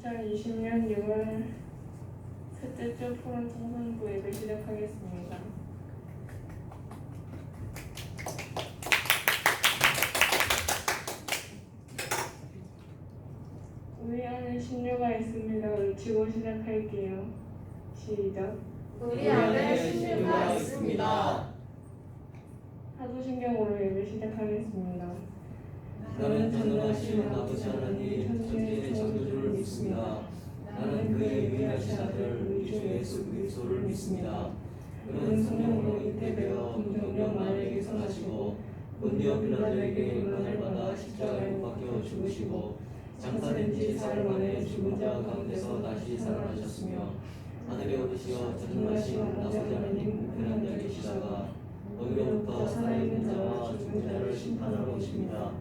2020년 6월 셋째 주 푸른 청소년부 예배 시작하겠습니다. 우리 안에 신유가 있습니다. 외치고 시작할게요. 시작. 우리 안에 신유가 있습니다. 사도신경으로 예배 시작하겠습니다. 나는 전능하신 아버지 하나님 천지의 창조주를 믿습니다. 나는 그의 위대하신 아들 우리 주 예수 그리스도를 믿습니다. 그는 성령으로 잉태되어 동정녀 마리아에게서 나시고 본디오 빌라도에게 고난을 받아 십자가에 못 박혀 죽으시고 장사된 지 사흘 만에 죽은 자 가운데서 다시 살아나셨으며 하늘에 오르시어 전능하신 아버지 하나님 우편한 자 계시다가 거기로부터 살아있는 자와 죽은 자를 심판하러 오십니다.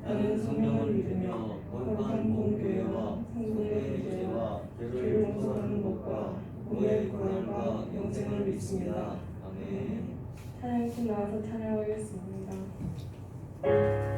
나는 성령을 믿으며 거룩한 공교회와 성도의 죄와 죄를 용서하는 것과 공의 고난과 영생을 믿습니다. 아멘. 찬양팀 나와서 찬양하겠습니다. 사랑해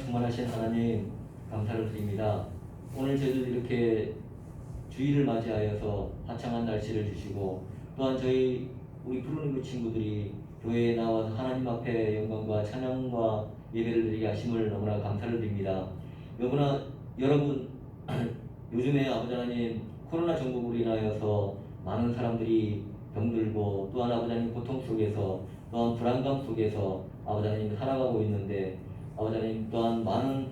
충만하신 하나님 감사를 드립니다. 오늘 저희들 이렇게 주일을 맞이하여서 화창한 날씨를 주시고 또한 우리 푸르는 친구들이 교회에 나와서 하나님 앞에 영광과 찬양과 예배를 드리게 하심을 너무나 감사를 드립니다. 여러분 요즘에 아버지 하나님 코로나 전국으로 인하여서 많은 사람들이 병들고 또한 아버지 하나님 고통 속에서 또한 불안감 속에서 아버지 하나님 살아가고 있는데 아버지 하나님 또한 많은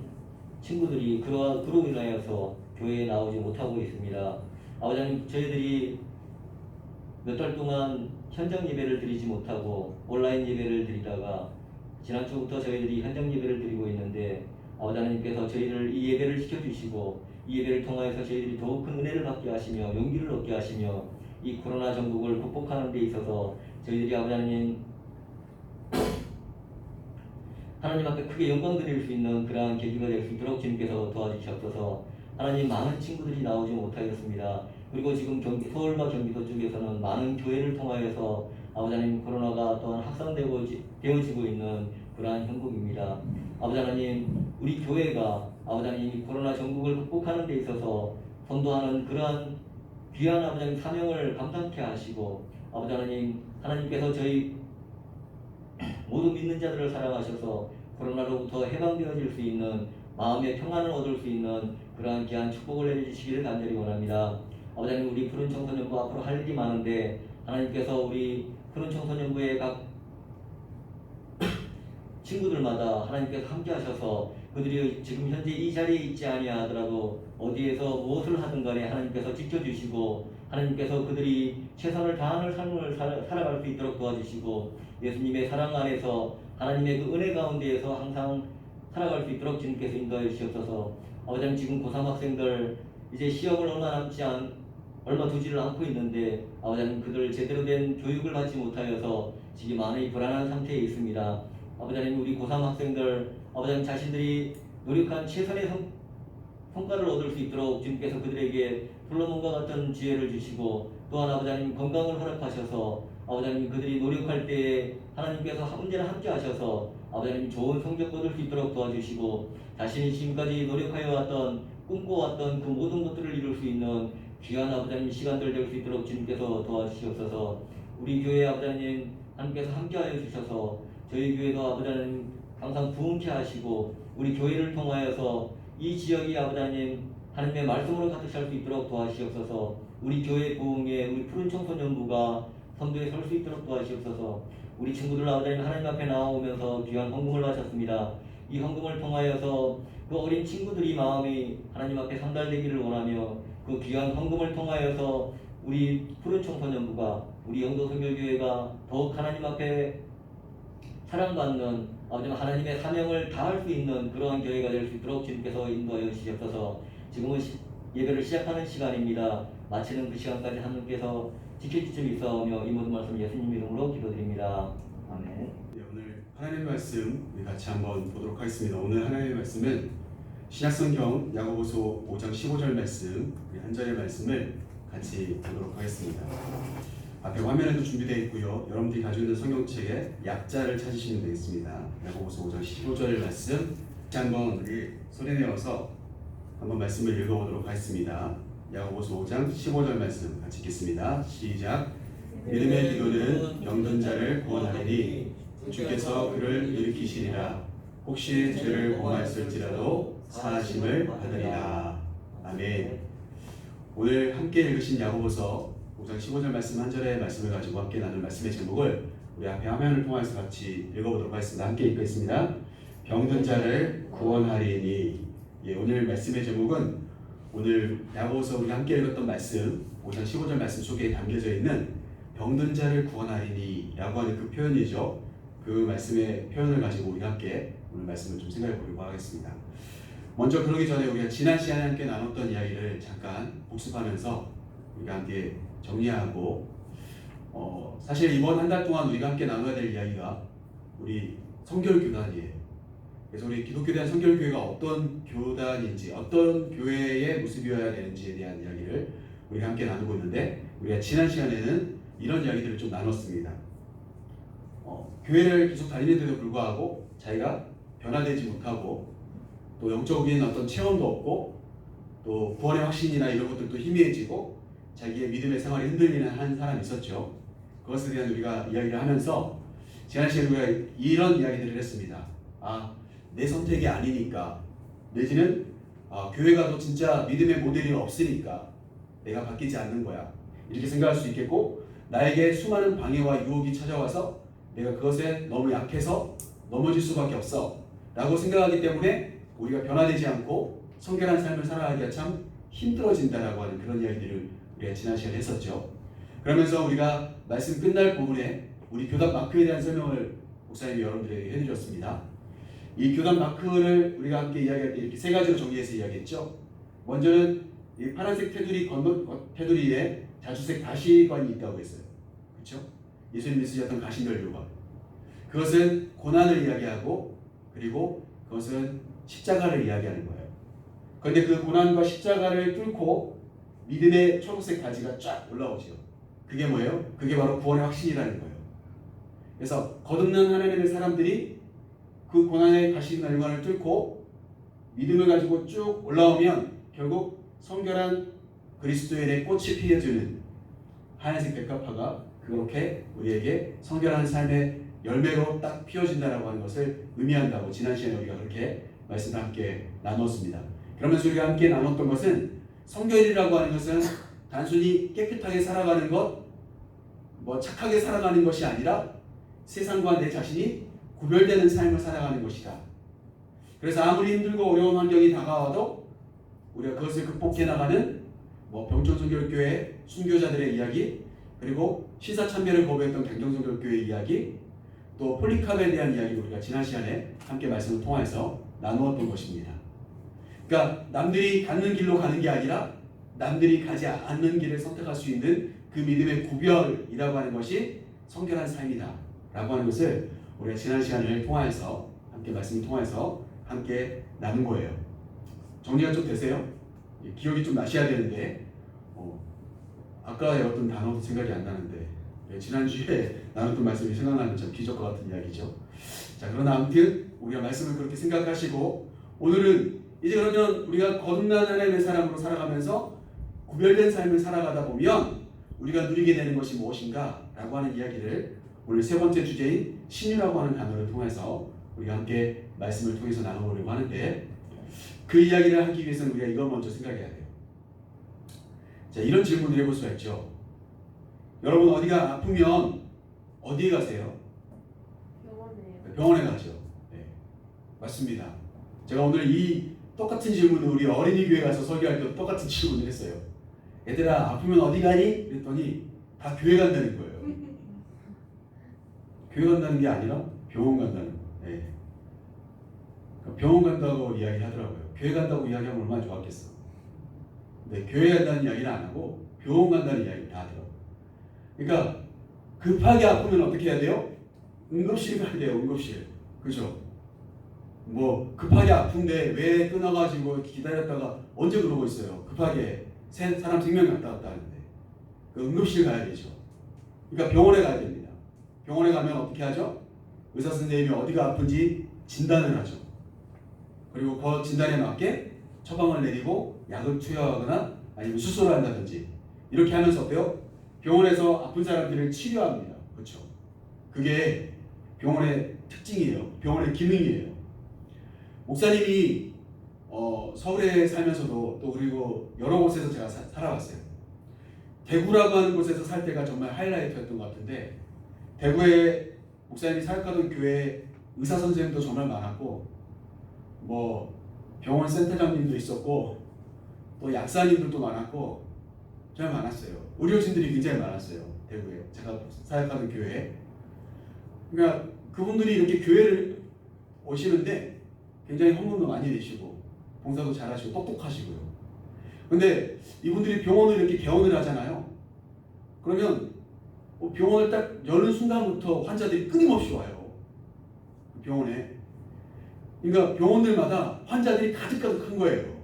친구들이 그로 인하여서 교회에 나오지 못하고 있습니다. 아버지 하나님 저희들이 몇 달 동안 현장 예배를 드리지 못하고 온라인 예배를 드리다가 지난주부터 저희들이 현장 예배를 드리고 있는데 아버지 하나님께서 저희를 이 예배를 시켜주시고 이 예배를 통하여서 저희들이 더욱 큰 은혜를 받게 하시며 용기를 얻게 하시며 이 코로나 전국을 극복하는 데 있어서 저희들이 아버지 하나님 앞에 크게 영광 드릴 수 있는 그러한 계기가 될 수 있도록 주님께서 도와주시옵소서. 하나님 많은 친구들이 나오지 못하였습니다. 그리고 지금 서울과 경기도 쪽에서는 많은 교회를 통하여서 아버지 하나님 코로나가 또한 확산되어지고 있는 그러한 형국입니다. 아버지 하나님 우리 교회가 아버지 하나님 이 코로나 전국을 극복하는 데 있어서 선도하는 그러한 귀한 아버지 하나님 사명을 감당케 하시고 아버지 하나님께서 저희 모든 믿는 자들을 사랑하셔서 코로나로부터 해방되어질 수 있는 마음의 평안을 얻을 수 있는 그러한 귀한 축복을 내려주시기를 간절히 원합니다. 아버지 하나님 우리 푸른 청소년부 앞으로 할 일이 많은데 하나님께서 우리 푸른 청소년부의 각 친구들마다 하나님께서 함께 하셔서 그들이 지금 현재 이 자리에 있지 아니하더라도 어디에서 무엇을 하든 간에 하나님께서 지켜주시고 하나님께서 그들이 최선을 다하는 삶을 살아갈 수 있도록 도와주시고 예수님의 사랑 안에서 하나님의 그 은혜 가운데에서 항상 살아갈 수 있도록 주님께서 인도해 주시옵소서. 아버지 하나님 지금 고3 학생들 이제 시험을 얼마 두지를 않고 있는데 아버지 하나님 그들 제대로 된 교육을 받지 못하여서 지금 많이 불안한 상태에 있습니다. 아버지 하나님 우리 고3 학생들 아버지 하나님 자신들이 노력한 최선의 성과를 얻을 수 있도록 주님께서 그들에게 솔로몬과 같은 지혜를 주시고 또한 아버지 하나님 건강을 허락하셔서 아버지 하나님 그들이 노력할 때에 하나님께서 언제나 함께 하셔서 아버지 하나님 좋은 성적 얻을 수 있도록 도와주시고 자신이 지금까지 노력하여 왔던 꿈꿔왔던 그 모든 것들을 이룰 수 있는 귀한 아버지 하나님 시간들 될 수 있도록 주님께서 도와주시옵소서. 우리 교회 아버지 하나님께서 함께하여 주셔서 저희 교회도 아버지 하나님 항상 부흥케 하시고 우리 교회를 통하여서 이 지역이 아버지 하나님의 말씀으로 가득 찰 수 있도록 도와주시옵소서. 우리 교회 부흥에 우리 푸른 청소년부가 선두에 설 수 있도록 도와주시옵소서. 우리 친구들 아버지 하나님 앞에 나오면서 귀한 헌금을 바쳤습니다. 이 헌금을 통하여서 그 어린 친구들이 마음이 하나님 앞에 상달되기를 원하며 그 귀한 헌금을 통하여서 우리 푸른 청소년부가 우리 영도선교교회가 더욱 하나님 앞에 사랑받는 아버지 하나님의 사명을 다할 수 있는 그러한 교회가 될 수 있도록 주님께서 인도하여 주시옵소서. 지금은 예배를 시작하는 시간입니다. 마치는 그 시간까지 하나님께서 지켜주심이 있어오며 이 모든 말씀 예수님 이름으로 기도드립니다. 아멘. 네, 오늘 하나님의 말씀 우리 같이 한번 보도록 하겠습니다. 오늘 하나님의 말씀은 신약성경 야고보서 5장 15절 말씀 우리 한 절의 말씀을 같이 보도록 하겠습니다. 앞에 화면에도 준비되어 있고요. 여러분들이 가지고 있는 성경책에 약자를 찾으시면 되겠습니다. 야고보서 5장 15절의 말씀 한번 우리 소리내어서 한번 말씀을 읽어보도록 하겠습니다. 야고보서 5장 15절 말씀 같이 읽겠습니다. 시작. 믿음의 기도는 병든 자를 구원하리니 주께서 그를 일으키시리라. 혹시 죄를 범하였을지라도 사하심을 받으리라. 아멘. 오늘 함께 읽으신 야고보서 5장 15절 말씀 한 절의 말씀을 가지고 함께 나눌 말씀의 제목을 우리 앞에 화면을 통해서 같이 읽어보도록 하겠습니다. 함께 읽겠습니다. 병든 자를 구원하리니. 예, 오늘 말씀의 제목은 오늘 야고보서 우리 함께 읽었던 말씀 5장 15절 말씀 속에 담겨져 있는 병든 자를 구원하리니 라고 하는 그 표현이죠. 그 말씀의 표현을 가지고 우리 함께 오늘 말씀을 좀 생각해 보려고 하겠습니다. 먼저 그러기 전에 우리가 지난 시간에 함께 나눴던 이야기를 잠깐 복습하면서 우리가 함께 정리하고 사실 이번 한 달 동안 우리가 함께 나눠야 될 이야기가 우리 성결교단이에요. 그래서 우리 기독교에 대한 성결교회가 어떤 교단인지 어떤 교회의 모습이어야 되는지에 대한 이야기를 우리가 함께 나누고 있는데 우리가 지난 시간에는 이런 이야기들을 좀 나눴습니다. 교회를 계속 다니는데도 불구하고 자기가 변화되지 못하고 또 영적인 어떤 체험도 없고 또 구원의 확신이나 이런 것들도 희미해지고 자기의 믿음의 생활이 흔들리는 한 사람이 있었죠. 그것에 대한 우리가 이야기를 하면서 지난 시간에 우리가 이런 이야기들을 했습니다. 내 선택이 아니니까 내지는 교회 가도 진짜 믿음의 모델이 없으니까 내가 바뀌지 않는 거야 이렇게 생각할 수 있겠고, 나에게 수많은 방해와 유혹이 찾아와서 내가 그것에 너무 약해서 넘어질 수밖에 없어 라고 생각하기 때문에 우리가 변화되지 않고 성결한 삶을 살아가기가 참 힘들어진다라고 하는 그런 이야기들을 우리가 지난 시간에 했었죠. 그러면서 우리가 말씀 끝날 부분에 우리 교단 마크에 대한 설명을 목사님이 여러분들에게 해드렸습니다. 이 교단 마크를 우리가 함께 이야기할 때 이렇게 세 가지로 정리해서 이야기했죠. 먼저는 이 파란색 테두리에 자주색 가시관이 있다고 했어요. 그렇죠? 예수님이 쓰셨던 가시면류관. 그것은 고난을 이야기하고 그리고 그것은 십자가를 이야기하는 거예요. 그런데 그 고난과 십자가를 뚫고 믿음의 초록색 가지가 쫙 올라오죠. 그게 뭐예요? 그게 바로 구원의 확신이라는 거예요. 그래서 거듭난 하나님의 사람들이 그 고난의 가시면류관을 뚫고 믿음을 가지고 쭉 올라오면 결국 성결한 그리스도인의 꽃이 피어주는 하얀색 백합화가 그렇게 우리에게 성결한 삶의 열매로 딱 피어진다라고 하는 것을 의미한다고 지난 시간에 우리가 그렇게 말씀을 함께 나눴습니다. 그러면서 우리가 함께 나눴던 것은 성결이라고 하는 것은 단순히 깨끗하게 살아가는 것, 착하게 살아가는 것이 아니라 세상과 내 자신이 구별되는 삶을 살아가는 것이다. 그래서 아무리 힘들고 어려운 환경이 다가와도 우리가 그것을 극복해 나가는 병천성결교회 순교자들의 이야기, 그리고 시사참배를 거부했던 강정성결교회 이야기, 또 폴리캅에 대한 이야기를 우리가 지난 시간에 함께 말씀을 통해서 나누었던 것입니다. 그러니까 남들이 가는 길로 가는 게 아니라 남들이 가지 않는 길을 선택할 수 있는 그 믿음의 구별이라고 하는 것이 성결한 삶이다 라고 하는 것을 우리가 지난 시간을 통해서 함께 말씀을 통해서 함께 나눈 거예요. 정리가 좀 되세요? 기억이 좀 나셔야 되는데 아까 어떤 단어도 생각이 안 나는데 지난주에 나눴던 말씀이 생각나는 참 기적과 같은 이야기죠. 자, 그러나 아무튼 우리가 말씀을 그렇게 생각하시고 오늘은 이제 그러면 우리가 거듭난 하나님의 사람으로 살아가면서 구별된 삶을 살아가다 보면 우리가 누리게 되는 것이 무엇인가 라고 하는 이야기를 오늘 세 번째 주제인 신유라고 하는 단어를 통해서 우리가 함께 말씀을 통해서 나눠보려고 하는데, 그 이야기를 하기 위해서는 우리가 이걸 먼저 생각해야 돼요. 자, 이런 질문을 해볼 수가 있죠. 여러분 어디가 아프면 어디에 가세요? 병원에 가죠. 네, 맞습니다. 제가 오늘 이 똑같은 질문을 우리 어린이 교회 가서 설교할 때 똑같은 질문을 했어요. 얘들아 아프면 어디 가니? 그랬더니 다 교회 간다는 거예요. 교회 간다는 게 아니라 병원 간다는 거예요. 네. 병원 간다고 이야기를 하더라고요. 교회 간다고 이야기하면 얼마나 좋았겠어. 근데 교회 간다는 이야기는 안 하고 병원 간다는 이야기를 다 하더라고요. 그러니까 급하게 아프면 어떻게 해야 돼요? 응급실 가야 돼요. 응급실. 그죠? 급하게 아픈데 왜 끊어가지고 기다렸다가 언제 그러고 있어요. 급하게 사람 생명이 왔다 갔다 하는데 그 응급실 가야 되죠. 그러니까 병원에 가야 됩니다. 병원에 가면 어떻게 하죠? 의사 선생님이 어디가 아픈지 진단을 하죠. 그리고 그 진단에 맞게 처방을 내리고 약을 투여하거나 아니면 수술을 한다든지 이렇게 하면서 어때요? 병원에서 아픈 사람들을 치료합니다. 그렇죠? 그게 병원의 특징이에요. 병원의 기능이에요. 목사님이 서울에 살면서도 또 그리고 여러 곳에서 제가 살아왔어요. 대구라고 하는 곳에서 살 때가 정말 하이라이트였던 것 같은데, 대구에 목사님이 사역하던 교회에 의사 선생님도 정말 많았고 병원 센터장님도 있었고 또 약사님들도 많았고 정말 많았어요. 의료진들이 굉장히 많았어요. 대구에 제가 사역하는 교회에. 그러니까 그분들이 이렇게 교회를 오시는데 굉장히 헌금도 많이 내시고 봉사도 잘하시고 똑똑하시고요. 근데 이분들이 병원을 이렇게 개원을 하잖아요. 그러면 병원을 딱 여는 순간부터 환자들이 끊임없이 와요. 병원에. 그러니까 병원들마다 환자들이 가득가득한 거예요.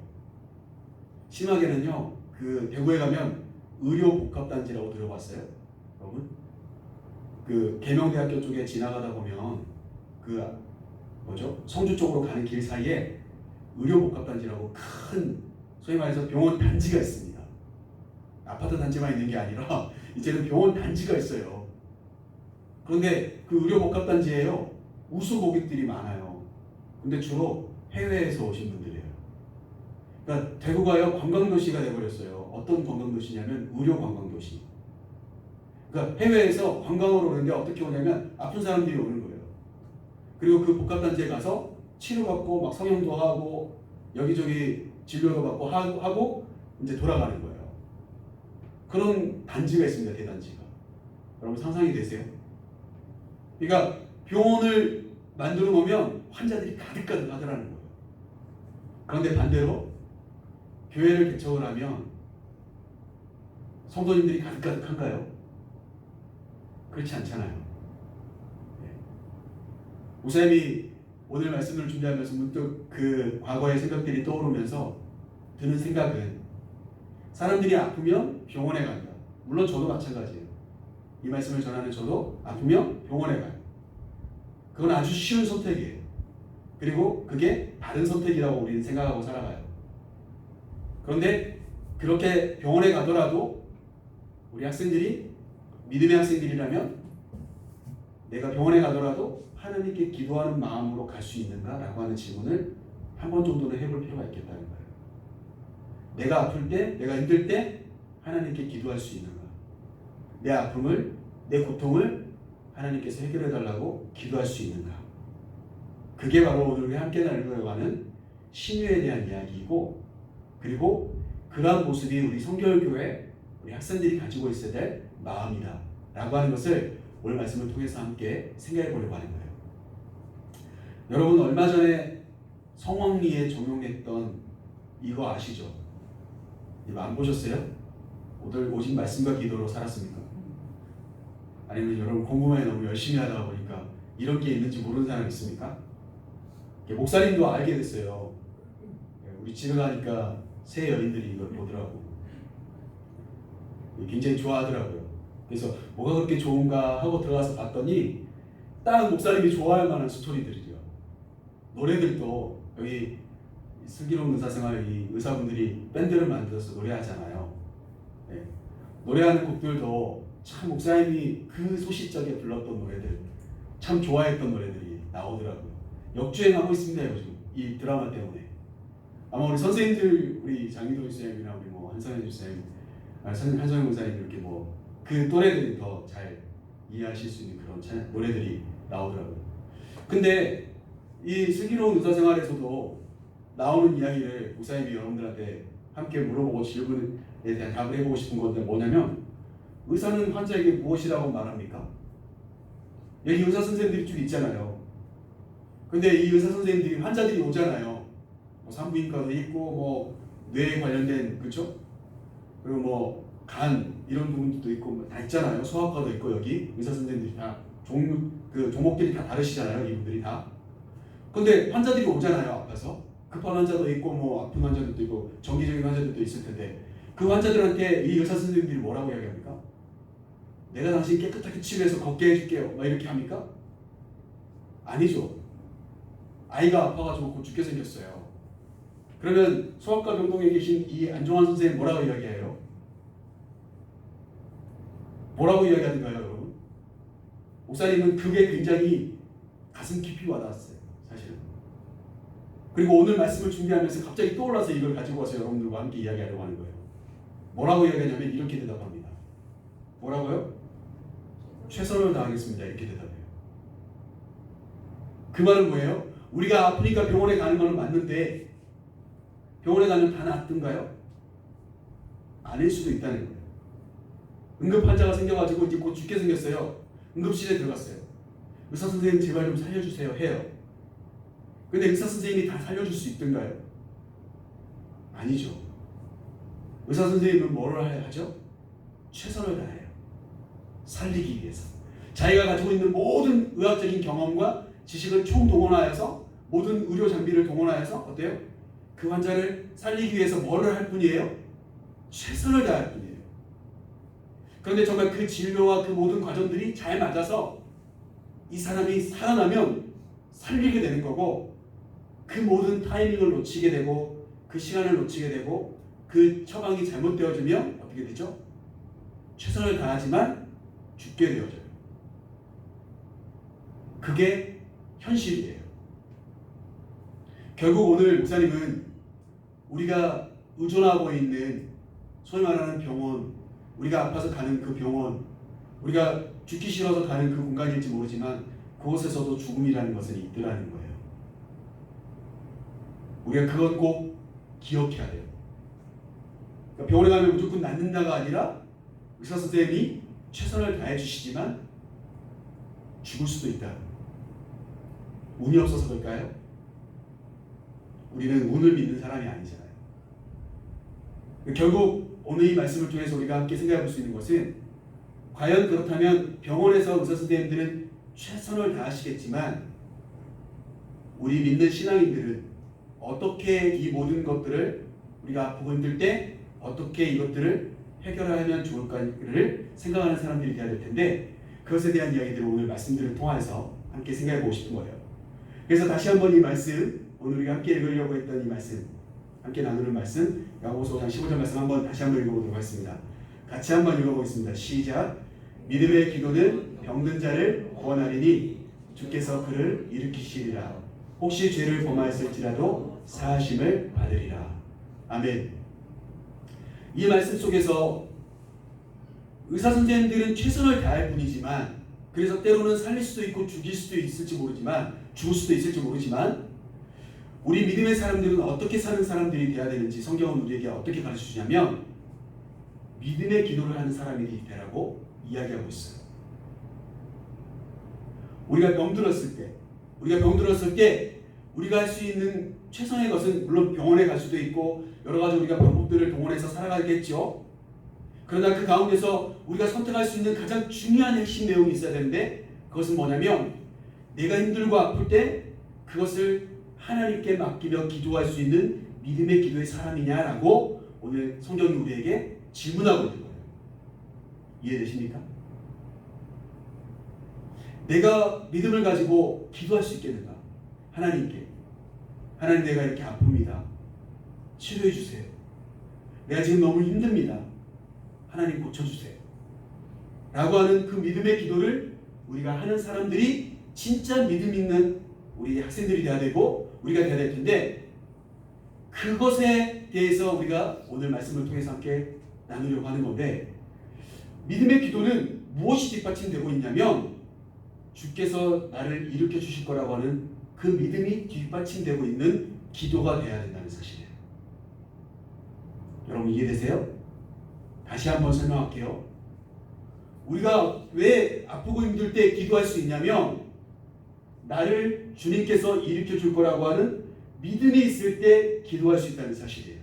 심하게는요, 그 대구에 가면 의료복합단지라고 들어봤어요? 여러분? 그 계명대학교 쪽에 지나가다 보면 성주 쪽으로 가는 길 사이에 의료복합단지라고 큰 소위 말해서 병원 단지가 있습니다. 아파트 단지만 있는 게 아니라 이제는 병원 단지가 있어요. 그런데 그 의료복합단지에요 우수 고객들이 많아요. 근데 주로 해외에서 오신 분들이에요. 그러니까 대구가요 관광도시가 돼버렸어요. 어떤 관광도시냐면 의료 관광도시. 그러니까 해외에서 관광으로 오는데 어떻게 오냐면 아픈 사람들이 오는 거예요. 그리고 그 복합단지에 가서 치료받고 막 성형도 하고 여기저기 진료도 받고 하고 이제 돌아가는 거예요. 그런 단지가 있습니다. 대단지가. 여러분 상상이 되세요? 그러니까 병원을 만들어 놓으면 환자들이 가득가득 하더라는 거예요. 그런데 반대로 교회를 개척을 하면 성도님들이 가득가득한가요? 그렇지 않잖아요. 목사님이 오늘 말씀을 준비하면서 문득 그 과거의 생각들이 떠오르면서 드는 생각은 사람들이 아프면 병원에 간다. 물론 저도 마찬가지예요. 이 말씀을 전하는 저도 아프면 병원에 가요. 그건 아주 쉬운 선택이에요. 그리고 그게 다른 선택이라고 우리는 생각하고 살아가요. 그런데 그렇게 병원에 가더라도 우리 학생들이 믿음의 학생들이라면 내가 병원에 가더라도 하나님께 기도하는 마음으로 갈 수 있는가라고 하는 질문을 한 번 정도는 해볼 필요가 있겠다는 거예요. 내가 아플 때, 내가 힘들 때 하나님께 기도할 수 있는가? 내 아픔을, 내 고통을 하나님께서 해결해 달라고 기도할 수 있는가? 그게 바로 오늘 우리 함께 나누려고 하는 신유에 대한 이야기이고, 그리고 그러한 모습이 우리 성결교회 우리 학생들이 가지고 있어야 될 마음이다 라고 하는 것을 오늘 말씀을 통해서 함께 생각해 보려고 하는 거예요. 여러분 얼마 전에 성황리에 적용했던 이거 아시죠? 이거 안 보셨어요? 오직 말씀과 기도로 살았습니까? 아니면 여러분 공부만 너무 열심히 하다 보니까 이런 게 있는지 모르는 사람 있습니까? 목사님도 알게 됐어요. 우리 집에 가니까 새 여인들이 이걸 보더라고. 굉장히 좋아하더라고요. 그래서 뭐가 그렇게 좋은가 하고 들어가서 봤더니 딱 목사님이 좋아할 만한 스토리들이죠. 노래들도 여기 슬기로운 의사생활 이 의사분들이 밴드를 만들어서 노래하잖아요. 네. 노래하는 곡들도 참 목사님이 그 소시적에 불렀던 노래들, 참 좋아했던 노래들이 나오더라고요. 역주행하고 있습니다 요즘 이 드라마 때문에. 아마 우리 선생님들, 우리 장희도 선생님이나 우리 뭐 한성현 선생님, 한성현 목사님 이렇게 뭐 그 노래들이 더 잘 이해하실 수 있는 그런 노래들이 나오더라고요. 근데 이 슬기로운 의사생활에서도 나오는 이야기를 목사님이 여러분들한테 함께 물어보고 질문에 대한 답을 해보고 싶은 건데 뭐냐면 의사는 환자에게 무엇이라고 말합니까? 여기 의사 선생님들이 쭉 있잖아요. 근데 이 의사 선생님들이 환자들이 오잖아요. 뭐 산부인과도 있고 뭐 뇌에 관련된 그렇죠? 그리고 뭐 간 이런 부분도 있고 다 있잖아요. 소아과도 있고 여기 의사 선생님들이 다 종목들이 다 다르시잖아요. 이분들이 다. 근데 환자들이 오잖아요. 아파서 급한 환자도 있고 뭐 아픈 환자들도 있고 정기적인 환자들도 있을 텐데 그 환자들한테 이 의사 선생님들이 뭐라고 이야기합니까? 내가 당신 깨끗하게 치료해서 걷게 해줄게요. 막 이렇게 합니까? 아니죠. 아이가 아파가지고 곧 죽게 생겼어요. 그러면 소아과 병동에 계신 이 안종환 선생님 뭐라고 이야기해요? 뭐라고 이야기하는가요, 여러분? 목사님은 그게 굉장히 가슴 깊이 와닿았어요, 사실은. 그리고 오늘 말씀을 준비하면서 갑자기 떠올라서 이걸 가지고 와서 여러분들과 함께 이야기하려고 하는 거예요. 뭐라고 이야기하냐면 이렇게 대답합니다. 뭐라고요? 최선을 다하겠습니다. 이렇게 대답해요. 그 말은 뭐예요? 우리가 아프니까 병원에 가는 건 맞는데 병원에 가면 다 낫던가요? 아닐 수도 있다는 거예요. 응급 환자가 생겨가지고 이제 곧 죽게 생겼어요. 응급실에 들어갔어요. 의사 선생님 제발 좀 살려주세요 해요. 근데 의사 선생님이 다 살려줄 수 있던가요? 아니죠. 의사 선생님은 뭐를 하죠? 최선을 다해요. 살리기 위해서. 자기가 가지고 있는 모든 의학적인 경험과 지식을 총동원하여서 모든 의료 장비를 동원하여서 어때요? 그 환자를 살리기 위해서 뭐를 할 뿐이에요? 최선을 다할 뿐이에요. 그런데 정말 그 진료와 그 모든 과정들이 잘 맞아서 이 사람이 살아나면 살리게 되는 거고 그 그 모든 타이밍을 놓치게 되고 그 시간을 놓치게 되고 그 처방이 잘못되어지면 어떻게 되죠? 최선을 다하지만 죽게 되어져요. 그게 현실이에요. 결국 오늘 목사님은 우리가 의존하고 있는 소위 말하는 병원, 우리가 아파서 가는 그 병원, 우리가 죽기 싫어서 가는 그 공간일지 모르지만 그곳에서도 죽음이라는 것은 있더라는 거예요. 우리가 그건 꼭 기억해야 돼요. 그러니까 병원에 가면 무조건 낫는다가 아니라 의사 선생님이 최선을 다해 주시지만 죽을 수도 있다. 운이 없어서 그럴까요? 우리는 운을 믿는 사람이 아니잖아요. 결국 오늘 이 말씀을 통해서 우리가 함께 생각해 볼 수 있는 것은 과연 그렇다면 병원에서 의사 선생님들은 최선을 다하시겠지만 우리 믿는 신앙인들은 어떻게 이 모든 것들을 우리가 아프고 힘들 때 어떻게 이것들을 해결하면 좋을까를 생각하는 사람들이 되어야 될 텐데 그것에 대한 이야기들을 오늘 말씀들을 통해서 함께 생각해 보고 싶은 거예요. 그래서 다시 한번 이 말씀, 오늘 우리가 함께 읽으려고 했던 이 말씀, 함께 나누는 말씀, 야고보서 5장 15절 말씀 다시 한번 읽어보도록 하겠습니다. 같이 한번 읽어보겠습니다. 시작. 믿음의 기도는 병든 자를 구원하리니 주께서 그를 일으키시리라. 혹시 죄를 범하였을지라도 사하심을 받으리라. 아멘. 이 말씀 속에서 의사 선생님들은 최선을 다할 뿐이지만 그래서 때로는 살릴 수도 있고 죽일 수도 있을지 모르지만 죽을 수도 있을지 모르지만 우리 믿음의 사람들은 어떻게 사는 사람들이 되어야 되는지 성경은 우리에게 어떻게 가르쳐 주냐면 믿음의 기도를 하는 사람이 되라고 이야기하고 있어요. 우리가 병들었을 때 우리가 할 수 있는 최선의 것은 물론 병원에 갈 수도 있고 여러 가지 우리가 방법들을 동원해서 살아가겠죠. 그러나 그 가운데서 우리가 선택할 수 있는 가장 중요한 핵심 내용이 있어야 되는데 그것은 뭐냐면 내가 힘들고 아플 때 그것을 하나님께 맡기며 기도할 수 있는 믿음의 기도의 사람이냐라고 오늘 성경이 우리에게 질문하고 있는 거예요. 이해되십니까? 내가 믿음을 가지고 기도할 수 있겠는가? 하나님께 하나님 내가 이렇게 아픕니다. 치료해 주세요. 내가 지금 너무 힘듭니다. 하나님 고쳐주세요. 라고 하는 그 믿음의 기도를 우리가 하는 사람들이 진짜 믿음 있는 우리 학생들이 돼야 되고 우리가 돼야 될 텐데 그것에 대해서 우리가 오늘 말씀을 통해서 함께 나누려고 하는 건데 믿음의 기도는 무엇이 뒷받침되고 있냐면 주께서 나를 일으켜 주실 거라고 하는 그 믿음이 뒷받침되고 있는 기도가 돼야 된다는 사실이에요. 여러분 이해되세요? 다시 한번 설명할게요. 우리가 왜 아프고 힘들 때 기도할 수 있냐면 나를 주님께서 일으켜 줄 거라고 하는 믿음이 있을 때 기도할 수 있다는 사실이에요.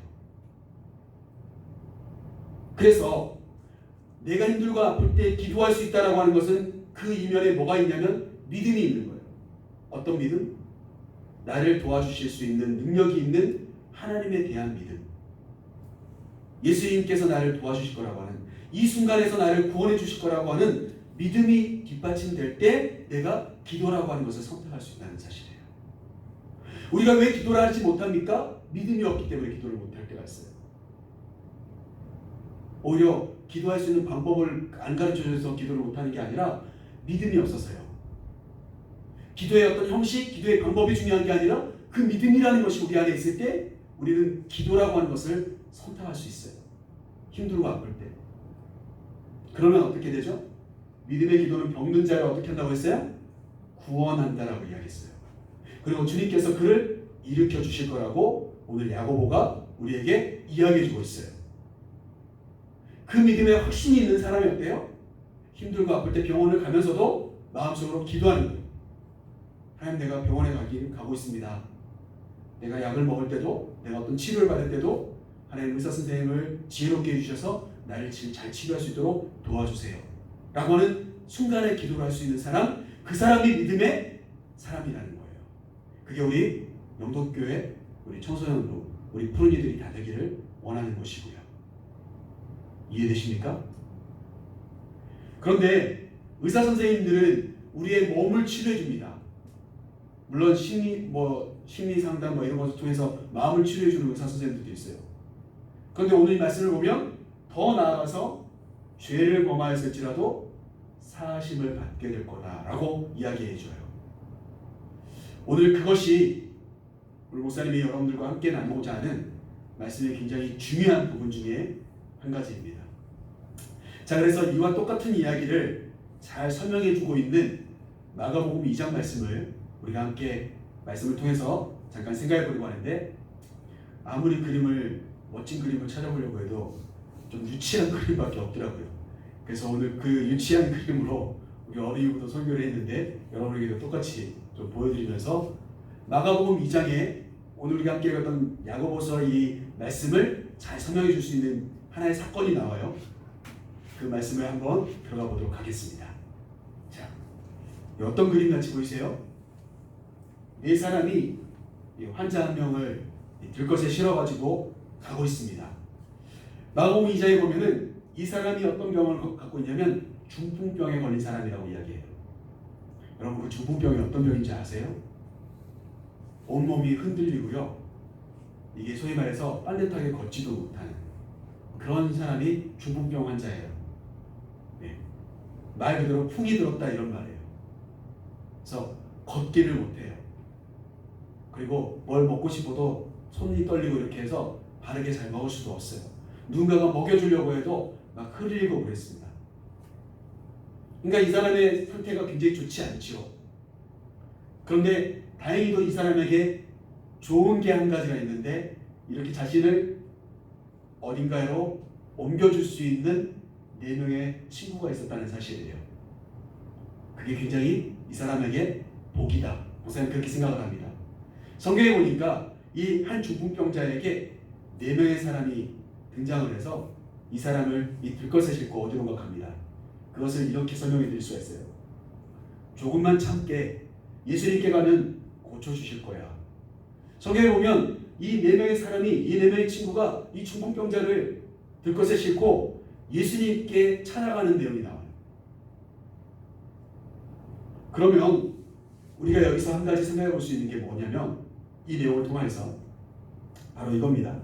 그래서 내가 힘들고 아플 때 기도할 수 있다라고 하는 것은 그 이면에 뭐가 있냐면 믿음이 있는 거예요. 어떤 믿음? 나를 도와주실 수 있는 능력이 있는 하나님에 대한 믿음. 예수님께서 나를 도와주실 거라고 하는 이 순간에서 나를 구원해 주실 거라고 하는 믿음이 뒷받침될 때 내가 기도라고 하는 것을 선택할 수 있다는 사실이에요. 우리가 왜 기도를 하지 못합니까? 믿음이 없기 때문에 기도를 못할 때가 있어요. 오히려 기도할 수 있는 방법을 안 가르쳐줘서 기도를 못하는 게 아니라 믿음이 없어서요. 기도의 어떤 형식, 기도의 방법이 중요한 게 아니라 그 믿음이라는 것이 우리 안에 있을 때 우리는 기도라고 하는 것을 선택할 수 있어요. 힘들고 아플 때. 그러면 어떻게 되죠? 믿음의 기도는 병든 자를 어떻게 한다고 했어요? 구원한다라고 이야기했어요. 그리고 주님께서 그를 일으켜 주실 거라고 오늘 야고보가 우리에게 이야기해 주고 있어요. 그 믿음에 확신이 있는 사람이 어때요? 힘들고 아플 때 병원을 가면서도 마음속으로 기도하는 거예요. 하나님 내가 병원에 가고 있습니다. 내가 약을 먹을 때도 내가 어떤 치료를 받을 때도 하나님 의사 선생님을 지혜롭게 해주셔서 나를 잘 치료할 수 있도록 도와주세요. 라고 하는 순간에 기도를 할 수 있는 사람, 그 사람이 믿음의 사람이라는 거예요. 그게 우리 영덕교회, 우리 청소년도, 우리 푸른이들이 다 되기를 원하는 것이고요. 이해되십니까? 그런데 의사 선생님들은 우리의 몸을 치료해 줍니다. 물론 심리 상담 이런 것을 통해서 마음을 치료해 주는 의사 선생님들도 있어요. 그런데 오늘 이 말씀을 보면 더 나아가서 죄를 범하였을지라도 사하심을 받게 될 거다라고 이야기해 줘요. 오늘 그것이 우리 목사님이 여러분들과 함께 나누고자 하는 말씀의 굉장히 중요한 부분 중에 한 가지입니다. 자, 그래서 이와 똑같은 이야기를 잘 설명해 주고 있는 마가복음 2장 말씀을 우리가 함께 말씀을 통해서 잠깐 생각해 보려고 하는데, 아무리 멋진 그림을 찾아보려고 해도 좀 유치한 그림밖에 없더라고요. 그래서 오늘 그 유치한 그림으로 우리 어린이부터 설교를 했는데 여러분에게도 똑같이 좀 보여드리면서 마가복음 2장에 오늘 우리가 함께 읽었던 야고보서 이 말씀을 잘 설명해 줄 수 있는 하나의 사건이 나와요. 그 말씀을 한번 들어가 보도록 하겠습니다. 자, 어떤 그림 같이 보이세요? 네 사람이 환자 한 명을 들것에 실어가지고 가고 있습니다. 마가복음 2장에 보면은 이 사람이 어떤 병을 갖고 있냐면 중풍병에 걸린 사람이라고 이야기해요. 여러분, 그 중풍병이 어떤 병인지 아세요? 온몸이 흔들리고요, 이게 소위 말해서 빤듯하게 걷지도 못하는 그런 사람이 중풍병 환자예요. 네. 말 그대로 풍이 들었다 이런 말이에요. 그래서 걷기를 못해요. 그리고 뭘 먹고 싶어도 손이 떨리고 이렇게 해서 바르게 잘 먹을 수도 없어요. 누군가가 먹여주려고 해도 막 흐리고 그랬습니다. 그러니까 이 사람의 상태가 굉장히 좋지 않죠. 그런데 다행히도 이 사람에게 좋은 게 한 가지가 있는데, 이렇게 자신을 어딘가로 옮겨줄 수 있는 4명의 친구가 있었다는 사실이에요. 그게 굉장히 이 사람에게 복이다. 목사님 그렇게 생각을 합니다. 성경에 보니까 이 한 중풍병자에게 4명의 사람이 등장을 해서 이 사람을 이 들것에 싣고 어디론가 갑니다. 그것을 이렇게 설명해 드릴 수가 있어요. 조금만 참게 예수님께 가면 고쳐주실 거야. 성경에 보면 이 4명의 사람이, 이 4명의 친구가 이 중풍병자를 들것에 싣고 예수님께 찾아가는 내용이 나와요. 그러면 우리가 여기서 한 가지 생각해 볼 수 있는 게 뭐냐면, 이 내용을 통해서 바로 이겁니다.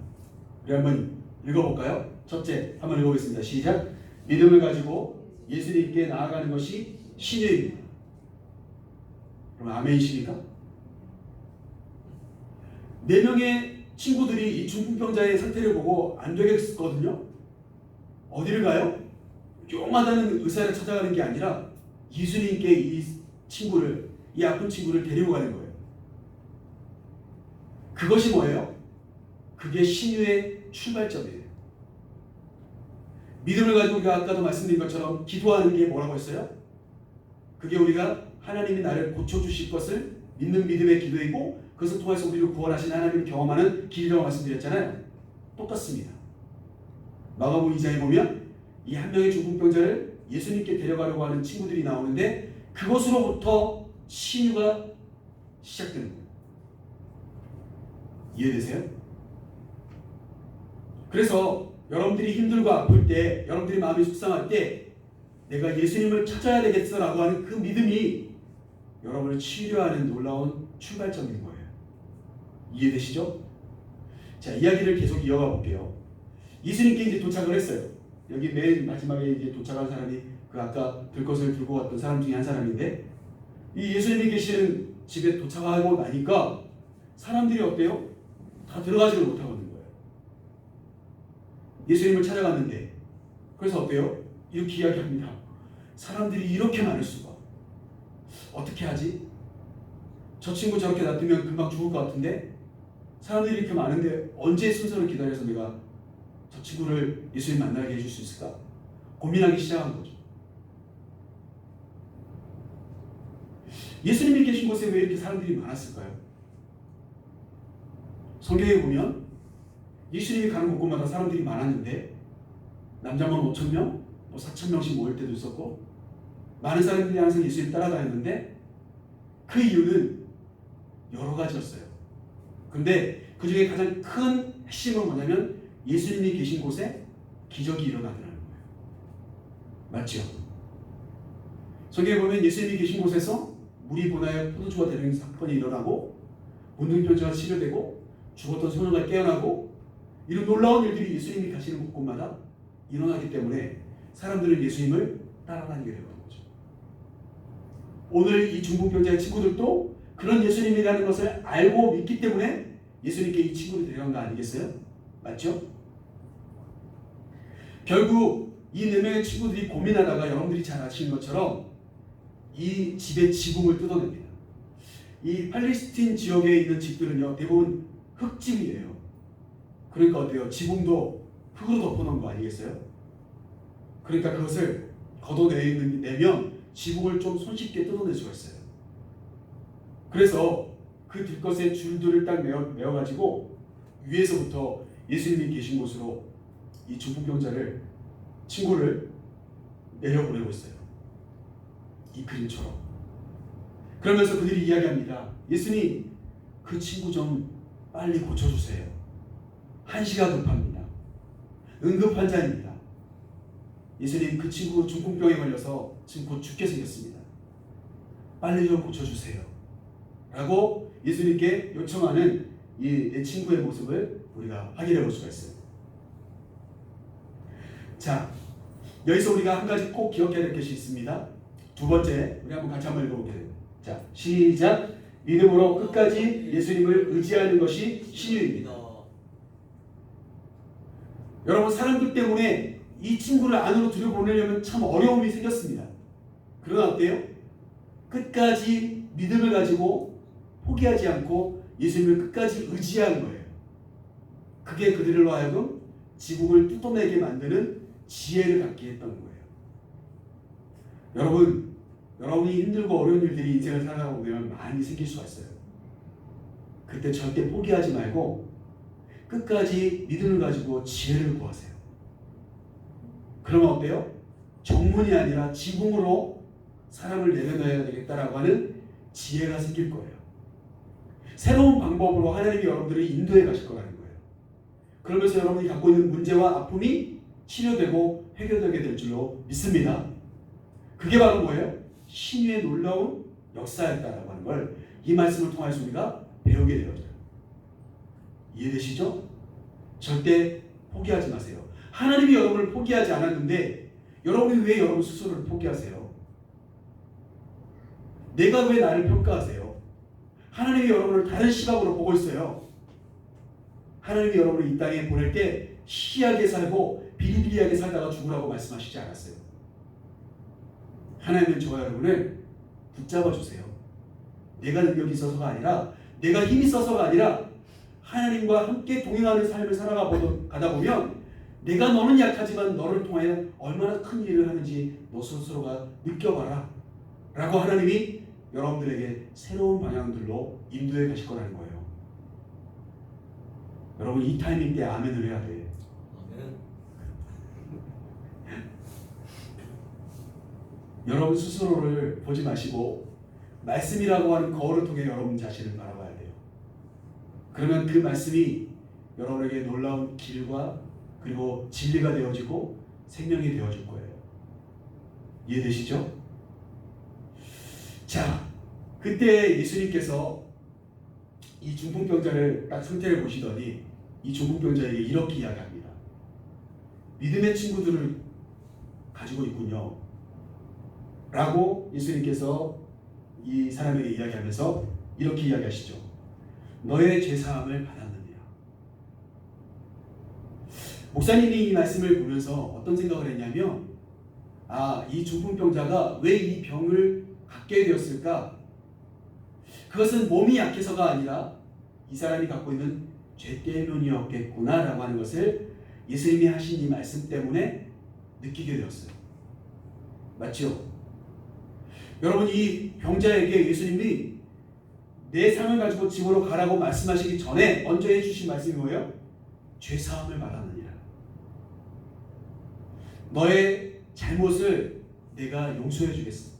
우리 한번 읽어볼까요? 첫째, 한번 읽어보겠습니다. 시작. 믿음을 가지고 예수님께 나아가는 것이 신유입니다. 그럼 아멘이십니까? 4명의 친구들이 이 중풍병자의 상태를 보고 안 되겠거든요. 어디를 가요? 용하다는 의사를 찾아가는 게 아니라 예수님께 이 아픈 친구를 데리고 가는 거예요. 그것이 뭐예요? 그게 신유의 출발점이에요. 믿음을 가지고 우리가 아까도 말씀드린 것처럼 기도하는 게 뭐라고 했어요? 그게 우리가 하나님이 나를 고쳐주실 것을 믿는 믿음의 기도이고, 그것을 통해서 우리를 구원하신 하나님을 경험하는 길이라고 말씀드렸잖아요. 똑같습니다. 마가복음 2장에 보면 이 한 명의 중풍병자를 예수님께 데려가려고 하는 친구들이 나오는데, 그것으로부터 신유가 시작되는 거예요. 이해되세요? 그래서 여러분들이 힘들고 아플 때, 여러분들이 마음이 속상할 때 내가 예수님을 찾아야 되겠어라고 하는 그 믿음이 여러분을 치료하는 놀라운 출발점인 거예요. 이해되시죠? 자, 이야기를 계속 이어가 볼게요. 예수님께 이제 도착을 했어요. 여기 맨 마지막에 이제 도착한 사람이 그 아까 들것을 들고 왔던 사람 중에 한 사람인데, 이 예수님이 계시는 집에 도착하고 나니까 사람들이 어때요? 다 들어가지를 못하고 있는 거예요. 예수님을 찾아갔는데, 그래서 어때요? 이렇게 이야기합니다. 사람들이 이렇게 많을 수가. 어떻게 하지? 저 친구 저렇게 놔두면 금방 죽을 것 같은데, 사람들이 이렇게 많은데 언제 순서를 기다려서 내가 저 친구를 예수님 만나게 해줄 수 있을까? 고민하기 시작한 거죠. 예수님이 계신 곳에 왜 이렇게 사람들이 많았을까요? 성경에 보면 예수님이 가는 곳곳마다 사람들이 많았는데, 남자만 5,000명, 4,000명씩 모일 때도 있었고, 많은 사람들이 항상 예수님 따라다녔는데, 그 이유는 여러 가지였어요. 근데 그 중에 가장 큰 핵심은 뭐냐면, 예수님이 계신 곳에 기적이 일어나더라는 거예요. 맞죠? 성경에 보면 예수님이 계신 곳에서 물이 분하여 포도주가 되는 사건이 일어나고 문둥병자가 치료되고 죽었던 소녀가 깨어나고 이런 놀라운 일들이 예수님이 가시는 곳곳마다 일어나기 때문에 사람들은 예수님을 따라다니게 되는 거죠. 오늘 이 중풍병자의 친구들도 그런 예수님이라는 것을 알고 믿기 때문에 예수님께 이 친구를 데려간 거 아니겠어요? 맞죠? 결국 이 4명의 친구들이 고민하다가 여러분들이 잘 아시는 것처럼 이 집의 지붕을 뜯어냅니다. 이 팔레스틴 지역에 있는 집들은요 대부분 흙집이에요. 그러니까 어때요? 지붕도 흙으로 덮어놓은 거 아니겠어요? 그러니까 그것을 걷어내면 지붕을 좀 손쉽게 뜯어낼 수가 있어요. 그래서 그 들것의 줄들을 딱 메어가지고 위에서부터 예수님이 계신 곳으로 이 중풍병자를 친구를 내려보내고 있어요. 이 그림처럼. 그러면서 그들이 이야기합니다. 예수님, 그 친구 좀 빨리 고쳐주세요. 한시가 급합니다. 응급환자입니다. 예수님, 그 친구 중풍병에 걸려서 지금 곧 죽게 생겼습니다. 빨리 좀 고쳐주세요. 라고 예수님께 요청하는 이 내 친구의 모습을 우리가 확인해 볼 수가 있어요. 자, 여기서 우리가 한 가지 꼭 기억해야 될 것이 있습니다. 두 번째, 우리 한번 같이 한번 읽어볼게요. 자, 시작. 믿음으로 끝까지 예수님을 의지하는 것이 신유입니다. 여러분, 사람들 때문에 이 친구를 안으로 들여보내려면 참 어려움이 생겼습니다. 그러나 어때요? 끝까지 믿음을 가지고 포기하지 않고 예수님을 끝까지 의지한 거예요. 그게 그들로 하여금 지붕을 뜯어내게 만드는 지혜를 갖게 했던 거예요. 여러분이 힘들고 어려운 일들이 인생을 살아가다 보면 많이 생길 수가 있어요. 그때 절대 포기하지 말고 끝까지 믿음을 가지고 지혜를 구하세요. 그러면 어때요? 정문이 아니라 지붕으로 사람을 내려놔야 되겠다라고 하는 지혜가 생길 거예요. 새로운 방법으로 하나님이 여러분들을 인도해 가실 거라는 거예요. 그러면서 여러분이 갖고 있는 문제와 아픔이 치료되고 해결되게 될 줄로 믿습니다. 그게 바로 뭐예요? 신유의 놀라운 역사였다라고 하는 걸 이 말씀을 통해서 우리가 배우게 되어져요. 이해되시죠? 절대 포기하지 마세요. 하나님이 여러분을 포기하지 않았는데 여러분이 왜 여러분 스스로를 포기하세요? 내가 왜 나를 평가하세요? 하나님이 여러분을 다른 시각으로 보고 있어요. 하나님이 여러분을 이 땅에 보낼 때 희귀하게 살고 비리비리하게 살다가 죽으라고 말씀하시지 않았어요. 하나님은 저와 여러분을 붙잡아 주세요. 내가 능력이 있어서가 아니라 내가 힘이 있어서가 아니라 하나님과 함께 동행하는 삶을 살아가다 보면 내가 너는 약하지만 너를 통하여 얼마나 큰 일을 하는지 너 스스로가 느껴봐라 라고 하나님이 여러분들에게 새로운 방향들로 인도해 가실 거라는 거예요. 여러분 이 타이밍 때 아멘을 해야 돼. 아멘. 여러분 스스로를 보지 마시고 말씀이라고 하는 거울을 통해 여러분 자신을 바라봐야 돼요. 그러면 그 말씀이 여러분에게 놀라운 길과 그리고 진리가 되어지고 생명이 되어질 거예요. 이해되시죠? 자, 그때 예수님께서 이 중풍병자를 딱 상태를 보시더니 이 중풍병자에게 이렇게 이야기합니다. 믿음의 친구들을 가지고 있군요. 라고 예수님께서 이 사람에게 이야기하면서 이렇게 이야기하시죠. 너의 죄사함을 받았느니라. 목사님이 이 말씀을 보면서 어떤 생각을 했냐면 이 중풍병자가 왜 이 병을 갖게 되었을까? 그것은 몸이 약해서가 아니라 이 사람이 갖고 있는 죄 때문이었겠구나 라고 하는 것을 예수님이 하신 이 말씀 때문에 느끼게 되었어요. 맞죠? 여러분 이 병자에게 예수님이 내 상을 가지고 집으로 가라고 말씀하시기 전에 먼저 해주신 말씀이 뭐예요? 죄사함을 받았느니라. 너의 잘못을 내가 용서해 주겠어.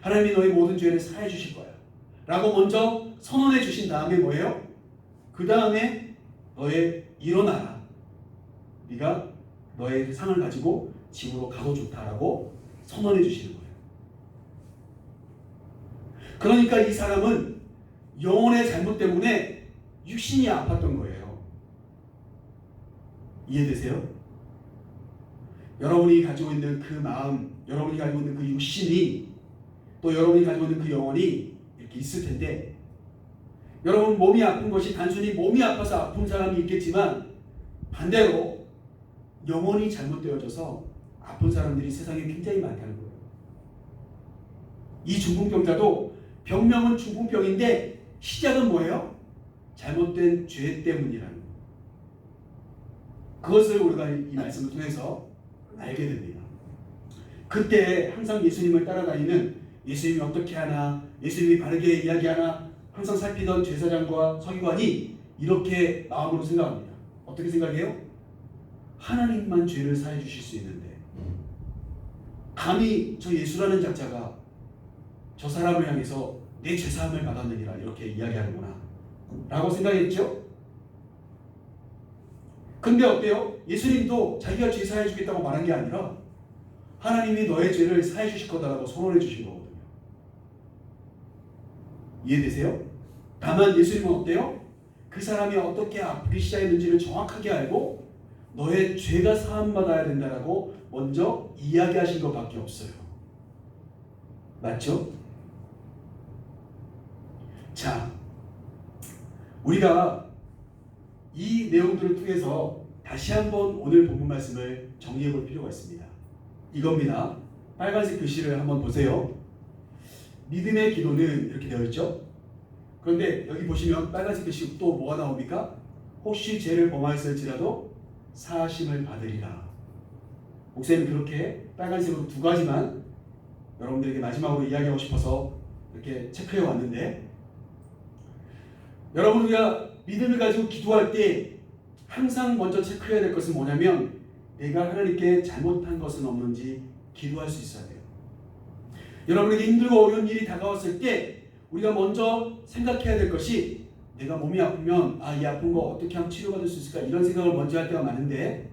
하나님이 너의 모든 죄를 사해 주실 거야 라고 먼저 선언해 주신 다음에 뭐예요? 그 다음에 너의 일어나라. 네가 너의 상을 가지고 집으로 가도 좋다라고 선언해 주시는 거예요. 그러니까 이 사람은 영혼의 잘못 때문에 육신이 아팠던 거예요. 이해되세요? 여러분이 가지고 있는 그 마음, 여러분이 가지고 있는 그 육신이, 또 여러분이 가지고 있는 그 영혼이 이렇게 있을 텐데, 여러분 몸이 아픈 것이 단순히 몸이 아파서 아픈 사람이 있겠지만 반대로 영혼이 잘못되어져서 아픈 사람들이 세상에 굉장히 많다는 거예요. 이 중풍병자도 병명은 중풍병인데 시작은 뭐예요? 잘못된 죄 때문이라는 거예요. 그것을 우리가 이 말씀을 통해서 알게 됩니다. 그때 항상 예수님을 따라다니는, 예수님이 어떻게 하나, 예수님이 바르게 이야기하나 항상 살피던 제사장과 서기관이 이렇게 마음으로 생각합니다. 어떻게 생각해요? 하나님만 죄를 사해 주실 수 있는데 감히 저 예수라는 작자가 저 사람을 향해서 내 죄사함을 받았느니라 이렇게 이야기하는구나 라고 생각했죠. 근데 어때요? 예수님도 자기가 죄 사해 주겠다고 말한 게 아니라 하나님이 너의 죄를 사해 주실 거다라고 선언해 주신 거거든요. 이해되세요? 다만 예수님은 어때요? 그 사람이 어떻게 아프기 시작했는지를 정확하게 알고 너의 죄가 사함받아야 된다라고 먼저 이야기하신 것밖에 없어요. 맞죠? 자, 우리가 이 내용들을 통해서 다시 한번 오늘 본문 말씀을 정리해 볼 필요가 있습니다. 이겁니다. 빨간색 글씨를 한번 보세요. 믿음의 기도는 이렇게 되어 있죠. 그런데 여기 보시면 빨간색 글씨 또 뭐가 나옵니까? 혹시 죄를 범하였을지라도 사하심을 받으리라. 목사님은 그렇게 빨간색으로 두 가지만 여러분들에게 마지막으로 이야기하고 싶어서 이렇게 체크해 왔는데, 여러분 우리가 믿음을 가지고 기도할 때 항상 먼저 체크해야 될 것은 뭐냐면 내가 하나님께 잘못한 것은 없는지 기도할 수 있어야 돼요. 여러분에게 힘들고 어려운 일이 다가왔을 때 우리가 먼저 생각해야 될 것이 내가 몸이 아프면 이 아픈 거 어떻게 하면 치료받을 수 있을까, 이런 생각을 먼저 할 때가 많은데,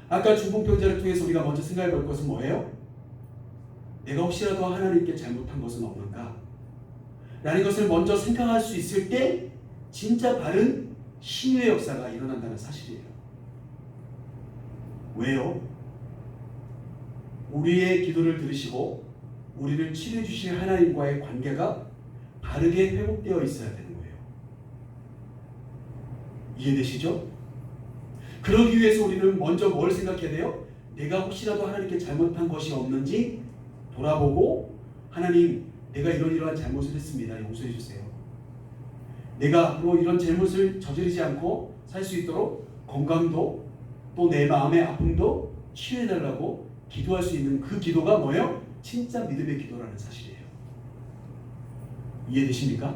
아까 중풍병자를 통해서 우리가 먼저 생각해 볼 것은 뭐예요? 내가 혹시라도 하나님께 잘못한 것은 없는가? 라는 것을 먼저 생각할 수 있을 때 진짜 바른 신유의 역사가 일어난다는 사실이에요. 왜요? 우리의 기도를 들으시고 우리를 치료해 주실 하나님과의 관계가 바르게 회복되어 있어야 되는 거예요. 이해되시죠? 그러기 위해서 우리는 먼저 뭘 생각해야 돼요? 내가 혹시라도 하나님께 잘못한 것이 없는지 돌아보고, 하나님 내가 이러한 잘못을 했습니다. 용서해 주세요. 내가 앞으로 이런 잘못을 저지르지 않고 살 수 있도록 건강도 또 내 마음의 아픔도 치유해 달라고 기도할 수 있는 그 기도가 뭐예요? 진짜 믿음의 기도라는 사실이에요. 이해되십니까?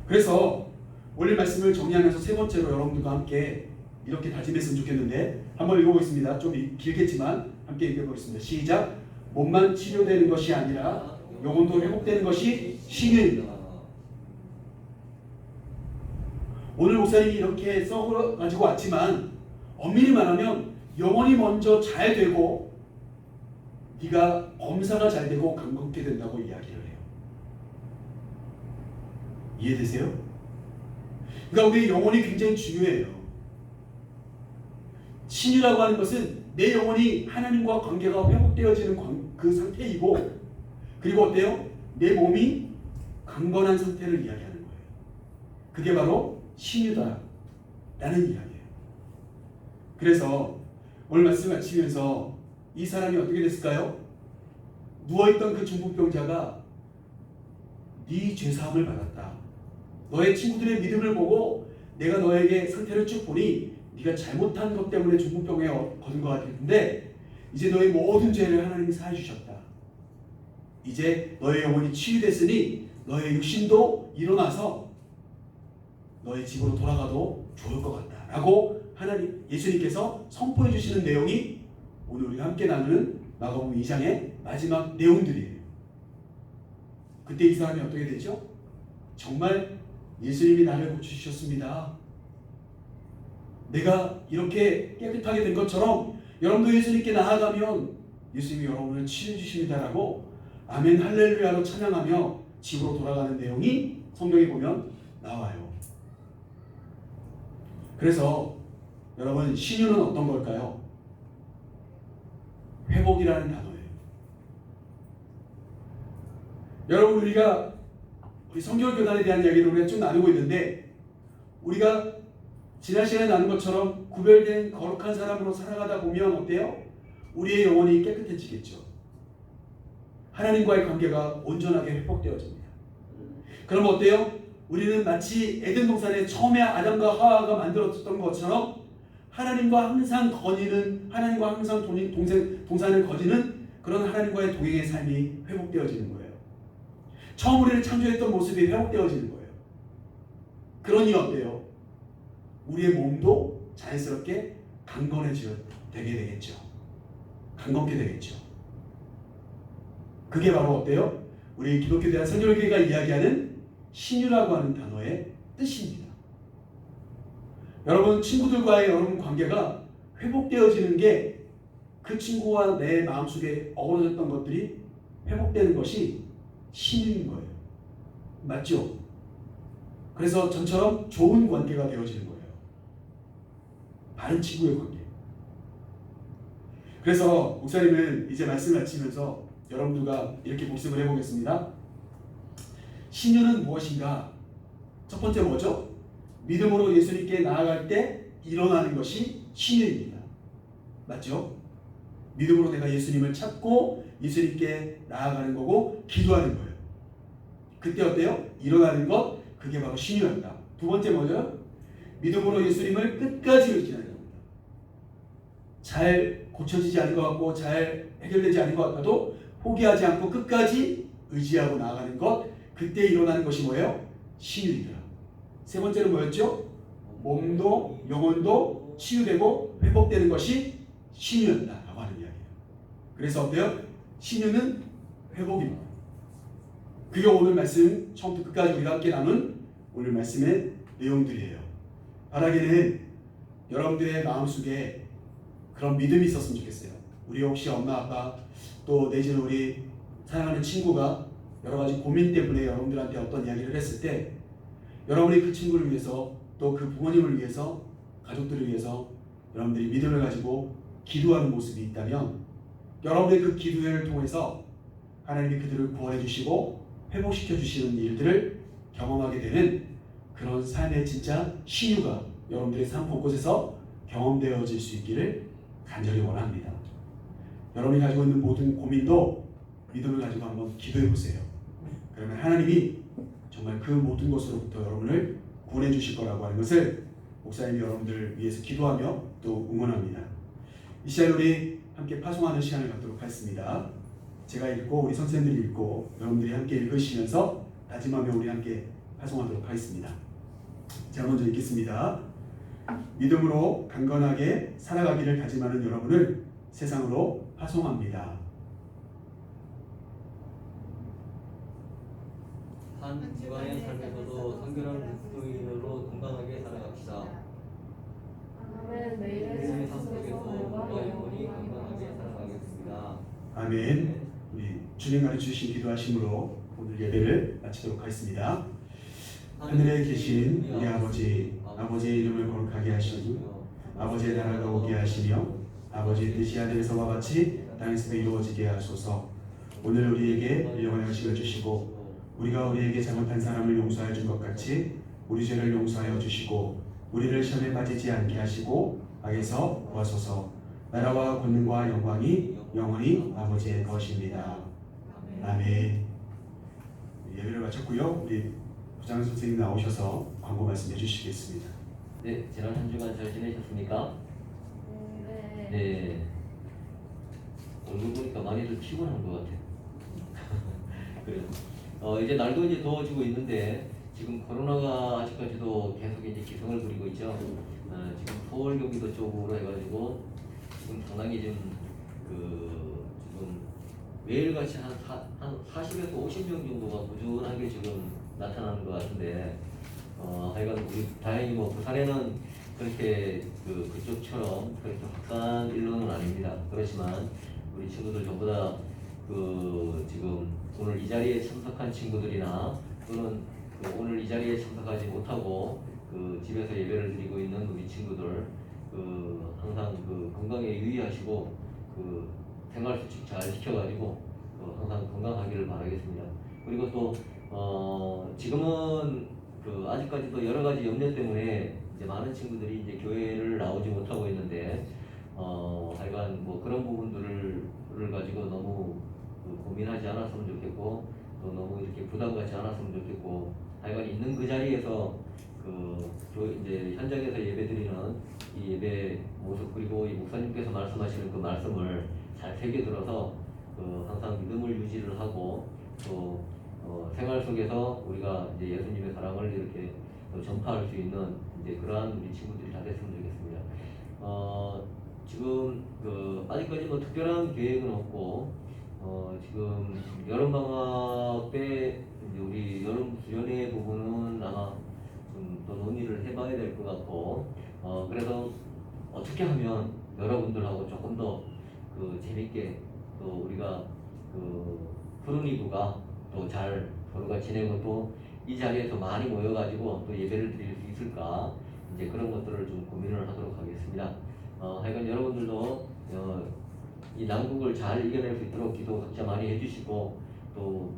그래서 오늘 말씀을 정리하면서 세 번째로 여러분들과 함께 이렇게 다짐했으면 좋겠는데, 한번 읽어보겠습니다. 좀 길겠지만 함께 읽어보겠습니다. 시작. 몸만 치료되는 것이 아니라 영혼도 회복되는 것이 신유입니다. 오늘 목사님이 이렇게 써가지고 왔지만 엄밀히 말하면 영혼이 먼저 잘 되고 네가 검사가 잘 되고 건강하게 된다고 이야기를 해요. 이해되세요? 그러니까 우리 영혼이 굉장히 중요해요. 신유라고 하는 것은 내 영혼이 하나님과 관계가 회복되어지는 그 상태이고, 그리고 어때요? 내 몸이 강건한 상태를 이야기하는 거예요. 그게 바로 신유다라는 이야기예요. 그래서 오늘 말씀 마치면서 이 사람이 어떻게 됐을까요? 누워있던 그 중풍병자가 네 죄사함을 받았다. 너의 친구들의 믿음을 보고 내가 너에게 상태를 쭉 보니 네가 잘못한 것 때문에 중풍병에 걸린 것 같은데 이제 너의 모든 죄를 하나님이 사해 주셨다. 이제 너의 영혼이 치유됐으니 너의 육신도 일어나서 너의 집으로 돌아가도 좋을 것 같다 라고 하나님, 예수님께서 선포해 주시는 내용이 오늘 우리가 함께 나누는 마가복음 2장의 마지막 내용들이에요. 그때 이 사람이 어떻게 되죠? 정말 예수님이 나를 고쳐주셨습니다. 내가 이렇게 깨끗하게 된 것처럼 여러분도 예수님께 나아가면 예수님이 여러분을 치료해 주십니다라고 아멘 할렐루야로 찬양하며 집으로 돌아가는 내용이 성경에 보면 나와요. 그래서 여러분 신유는 어떤 걸까요? 회복이라는 단어예요. 여러분 우리 성결교단에 대한 이야기를 우리가 쭉 나누고 있는데 우리가 지난 시간에 나눈 것처럼 구별된 거룩한 사람으로 살아가다 보면 어때요? 우리의 영혼이 깨끗해지겠죠. 하나님과의 관계가 온전하게 회복되어집니다. 그럼 어때요? 우리는 마치 에덴 동산에 처음에 아담과 하와가 만들었던 것처럼 하나님과 항상 동산을 거지는 그런 하나님과의 동행의 삶이 회복되어지는 거예요. 처음 우리를 창조했던 모습이 회복되어지는 거예요. 그러니 어때요? 우리의 몸도 자연스럽게 강건해지게 되겠죠. 강건케 되겠죠. 그게 바로 어때요? 우리 기독교에 대한 선열교회가 이야기하는 신유라고 하는 단어의 뜻입니다. 여러분 친구들과의 여러분 관계가 회복되어지는 게 그 친구와 내 마음속에 어우러졌던 것들이 회복되는 것이 신유인 거예요. 맞죠? 그래서 전처럼 좋은 관계가 되어지는 거예요. 바른 친구의 관계. 그래서 목사님은 이제 말씀 마치면서 여러분들과 이렇게 복습을 해보겠습니다. 신유는 무엇인가? 첫 번째 뭐죠? 믿음으로 예수님께 나아갈 때 일어나는 것이 신유입니다. 맞죠? 믿음으로 내가 예수님을 찾고 예수님께 나아가는 거고 기도하는 거예요. 그때 어때요? 일어나는 것, 그게 바로 신유였다. 두 번째 뭐죠? 믿음으로 예수님을 끝까지 의지하는 겁니다. 잘 고쳐지지 않은 것 같고 잘 해결되지 않은 것 같아도 포기하지 않고 끝까지 의지하고 나아가는 것, 그때 일어나는 것이 뭐예요? 신유이다. 세 번째는 뭐였죠? 몸도 영혼도 치유되고 회복되는 것이 신유였다라고 하는 이야기예요. 그래서 어때요? 신유는 회복입니다. 그게 오늘 말씀 처음부터 끝까지 우리가 함께 나눈 오늘 말씀의 내용들이에요. 바라기는 여러분들의 마음속에 그런 믿음이 있었으면 좋겠어요. 우리 혹시 엄마 아빠 또 내지는 우리 사랑하는 친구가 여러 가지 고민 때문에 여러분들한테 어떤 이야기를 했을 때 여러분이 그 친구를 위해서 또 그 부모님을 위해서 가족들을 위해서 여러분들이 믿음을 가지고 기도하는 모습이 있다면 여러분의 그 기도를 통해서 하나님이 그들을 구원해 주시고 회복시켜 주시는 일들을 경험하게 되는 그런 삶의 진짜 신유가 여러분들의 삶 곳곳에서 경험되어질 수 있기를 간절히 원합니다. 여러분이 가지고 있는 모든 고민도 믿음을 가지고 한번 기도해 보세요. 그러면 하나님이 정말 그 모든 것으로부터 여러분을 구원해 주실 거라고 하는 것을 목사님이 여러분들 위해서 기도하며 또 응원합니다. 이 시간 우리 함께 파송하는 시간을 갖도록 하겠습니다. 제가 읽고 우리 선생님들이 읽고 여러분들이 함께 읽으시면서 다짐하며 우리 함께 파송하도록 하겠습니다. 제가 먼저 읽겠습니다. 믿음으로 강건하게 살아가기를 다짐하는 여러분을 세상으로 파송합니다. 한 집안의 삶에서도 성결한 그리스도인으로 건강하게 살아갑시다. 아멘. 매일의 예수님의 삶 삶 속에서 속에서 우리와 영혼이 건강하게 살아가겠습니다. 아멘. 우리 주님 가르치신 기도하심으로 오늘 예배를 마치도록 하겠습니다. 하늘에 계신 우리 아버지, 아버지의 이름을 거룩하게 하시고 아버지의 나라가 오게 하시며 아버지의 뜻이 하늘에서와 같이 땅에서도 이루어지게 하소서. 오늘 우리에게 일용할 양식을 주시고 우리가 우리에게 잘못한 사람을 용서하여 준 것 같이 우리 죄를 용서하여 주시고 우리를 시험에 빠지지 않게 하시고 악에서 구하소서. 나라와 권능과 영광이 영원히 아버지의 것입니다. 아멘. 예배를 마쳤고요. 우리 부장 선생님 나오셔서 광고 말씀해 주시겠습니다. 네, 지난 한 주간 잘 지내셨습니까? 네. 네. 얼굴 보니까 많이들 피곤한 것 같아요. 그래요. 이제 날도 이제 더워지고 있는데 지금 코로나가 아직까지도 계속 이제 기승을 부리고 있죠. 지금 서울 경기도 쪽으로 해가지고 지금 상당히 지금 지금 매일같이 한 40에서 50명 정도가 꾸준하게 지금 나타나는 것 같은데 하여간 우리 다행히 뭐 부산에는 그렇게 그쪽처럼 그렇게 확산 일로는 아닙니다. 그렇지만 우리 친구들 전부 다 지금 오늘 이 자리에 참석한 친구들이나 또는 오늘 이 자리에 참석하지 못하고 집에서 예배를 드리고 있는 우리 친구들 항상 건강에 유의하시고 생활 수칙 잘 지켜가지고 항상 건강하기를 바라겠습니다. 그리고 또 지금은 아직까지도 여러 가지 염려 때문에 이제 많은 친구들이 이제 교회를 나오지 못하고 있는데 하여간 뭐 그런 부분들을 가지고 너무 고민하지 않았으면 좋겠고 또 너무 이렇게 부담 갖지 않았으면 좋겠고 하여간 있는 그 자리에서 이제 현장에서 예배드리는 이 예배 모습 그리고 이 목사님께서 말씀하시는 그 말씀을 잘 새겨들어서 항상 믿음을 유지를 하고 또 생활 속에서 우리가 이제 예수님의 사랑을 이렇게 전파할 수 있는 이제 그러한 우리 친구들이 다 됐으면 좋겠습니다. 지금 아직까지 뭐 특별한 계획은 없고 지금 여름 방학 때 이제 우리 여름 수련회 부분은 아마 좀 더 논의를 해봐야 될 것 같고 그래서 어떻게 하면 여러분들하고 조금 더 재밌게 또 우리가 푸른 이브가 또 잘 서로가 지내고 또 이 자리에서 많이 모여가지고 또 예배를 드릴 수 있을까 이제 그런 것들을 좀 고민을 하도록 하겠습니다. 하여간 여러분들도 이 난국을 잘 이겨낼 수 있도록 기도 각자 많이 해주시고 또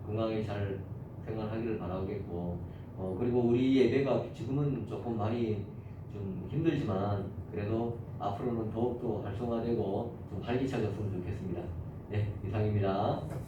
건강히 잘 생활하기를 바라겠고 그리고 우리 예배가 지금은 조금 많이 좀 힘들지만 그래도 앞으로는 더욱더 활성화되고 좀 활기차졌으면 좋겠습니다. 네, 이상입니다.